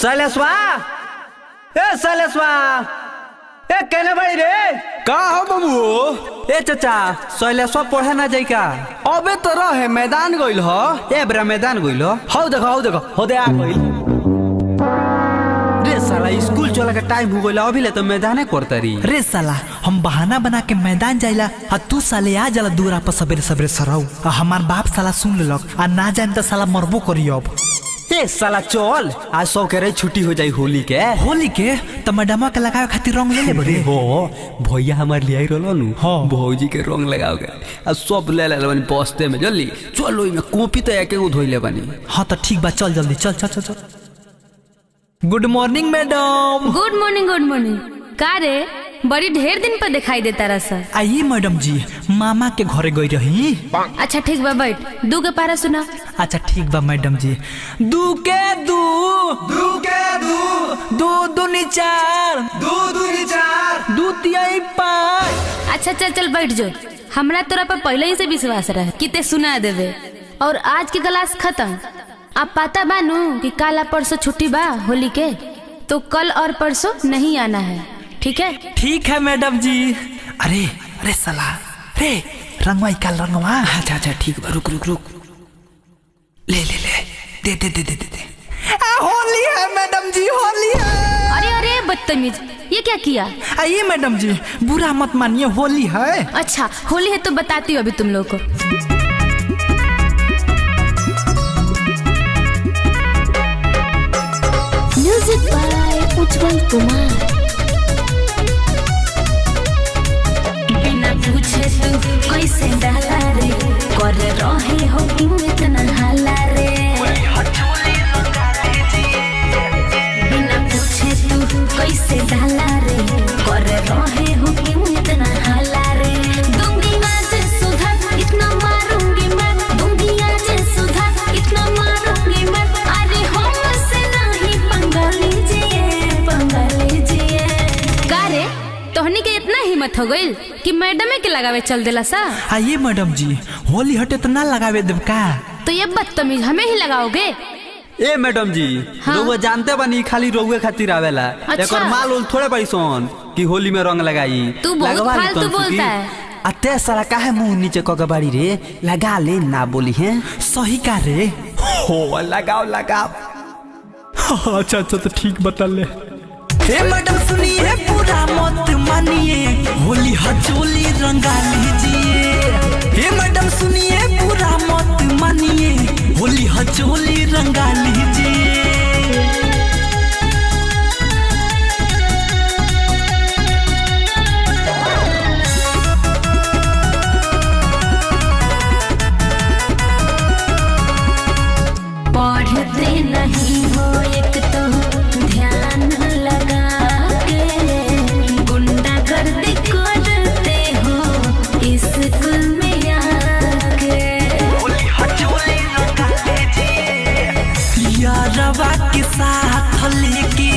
सलेस्वा ए केने बड़ी रे का हो बाबू? ए चाचा सलेस्वा पढ़े ना जाई का? अबे तो रहे मैदान गइल हो। ए बरा मैदान गइल हो देखो हो दे आ गइल। रे साला स्कूल चला के टाइम हो गइल अभी ले तो मैदाने करतरी। रे साला हम बहाना बना के मैदान जाइला आ तू साले आ जाला दूरा पर सबेरे सबेरे सराऊ आ हमार बाप साला सुन लेलक आ ना जान त साला मरबो करी। अब ए साला चल आज सौ के रे छुट्टी हो जाई होली के त मैडमा के लगावे खातिर रंग ले ले बड़े हो भैया हमार ले आई रहलो नु। हाँ। भौजी के रंग लगाओगे आ सब ले ले बनी बस्ते में जल्दी चलो इमे कॉपी तो एक एगो धोइले बनी। हाँ तो ठीक बा चल जल्दी चल चल चल चल। Good morning madam. Good morning का रे बड़ी ढेर दिन पर दिखाई देता रहा। आइए मैडम जी मामा के घरे गई रही। अच्छा ठीक बा बैठ दू के पारा सुना। अच्छा ठीक बा मैडम जी। दू के दू दू दूनी चार दू तिहाई पाँच। अच्छा चल बैठ जो। हमरा तोरा पर पहले ही से विश्वास रहा कि ते सुना देवे और आज के क्लास खत्म। अब पता बानू कि कल परसों छुट्टी बा होली के, तो कल और परसों नहीं आना है, ठीक है? ठीक है मैडम जी। अरे अरे साला रे रंगवा का रंगवा। अच्छा ठीक बा रुक ले दे। होली है मैडम जी होली है। अरे बदतमीज ये क्या किया? आइए मैडम जी बुरा मत मानिए होली है। अच्छा होली है तो बताती हूँ अभी तुम लोग को। म्यूजिक बाय उज्जवल कुमार। बिना पूछे तू कैसे डाला रे कर रहे हो क्यों इतना हाला रे। बिना पूछे तू कैसे डाला रे कर रहे हो क्यों इतना हाला रे। दूंगी आज सुधा इतना मारूंगी मैं, दूंगी आज सुधा इतना मारूंगी मैं। अरे हमसे नहीं पंगा लीजिए का रे तोहनी के इतना हिम्मत हो गई कि मैडम के लगावे चल देला सा। आइए मैडम जी होली हटे तो ना लगावे देव का? तो ये बदतमीज हमें ही लगाओगे? ए मैडम जी हाँ। रउआ जानते बानी खाली रउए खातिर आवेला। अच्छा। एकर माल उल थोड़े पैसन कि होली में रंग लगाई। तू बहुत लगवा ली फालतू तन सुखी। बोलता है। अते साला काहे मुंह नीचे क के बाड़ी रे लगा ले ना बोली है। सही का रे? हो लगाओ अच्छा तो ठीक बता ले। हे मैडम सुनिए पूरा मत मानिए होली हचोली रंगा लीजिए। हे मैडम सुनिए पूरा मत मानिए होली हचोली रंगा लीजिए। पढ़ते नहीं हो एक तो ध्यान लगा के, गुंडागर्दी करते हो स्कूल में आके। यारवा के साथ लेके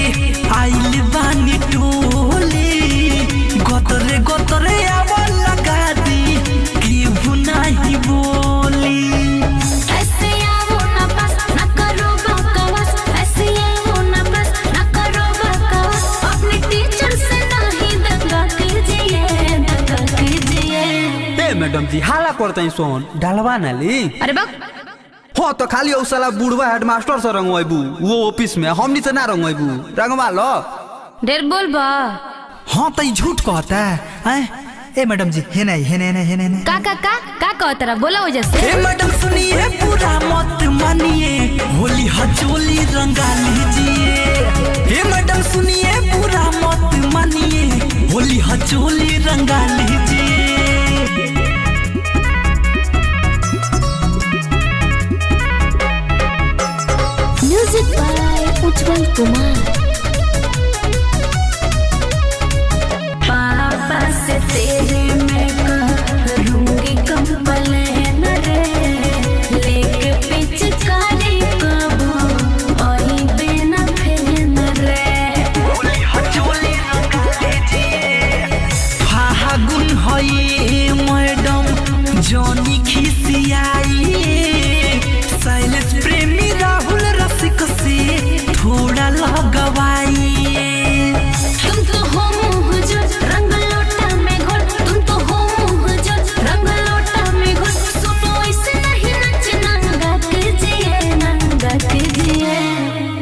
आइल बानी टोली, गोतरे आवा लगा दी केहू नहीं बोली। ऐसे आओ ना बस ना करो बकवास, ऐसे आओ ना बस ना करो बकवास। अपने टीचर से नहीं दंगा कीजिए। ए मैडम जी हाला करते सोन डालवा ना ली। अरे बक हो तो खाली उस साला बुढ़वा हेडमास्टर से रंगवाइबू वो ऑफिस में हमनी से ना रंगवाइबू रंगवा लो। ढेर बोल बा। हाँ तो झूठ कहता है। ए मैडम जी है नहीं का कहता रहा बोला वजह से। हे मैडम सुनिए पूरा मत मानिए होली हचोली रंगा लीजिए। हे मैडम सुनिए पूरा मत मानिए होली हचोली रंगा लीजिए। म्यूजिक बाय उज्जवल कुमार। पापा से तेरे मैं करूंगी कंप्लेन रे, लेके पिचकारी कबो ओई बिना फेन रे। फागुन हई मैडम जॉनी खिसियाई, शैलेश प्रेमी राहुल रसिक से थोड़ा गवाई। तुम तो हो मुँह जो रंग लोटा में घोल, तुम तो हो मुँह जो रंग लोटा में घोल। सुनो इसे नहीं नचना गा कीजिए।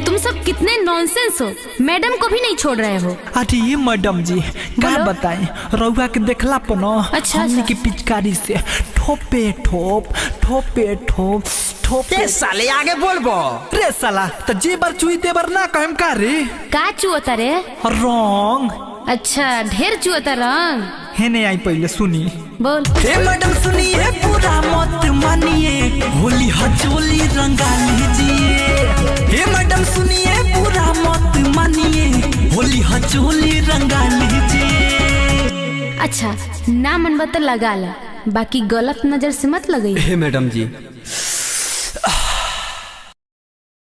तुम सब कितने नॉनसेंस हो, मैडम को भी नहीं छोड़ रहे हो। अरे ये मैडम जी क्या बताएं, रउआ के देखला पनो अच्छा, हमनी की पिचकारी से ठोपे ठोप ठोपे ठोप ठोपे। साले आगे बोलबो। रे साला तो जे बार चुई ते बार ना कहम का रे का चुअता रे? रंग। अच्छा ढेर चुअता रंग। हेने आई पहले सुनी बोल। हे मैडम सुनिए पूरा मत मानिए, होली हचोली रंगा लीजिए। हे मैडम सुनिए पूरा मत मानिए, होली हचोली रंगा लीजिए। अच्छा ना मन बता लगा ला, बाकी गलत नजर से मत लगाइए। हे मैडम जी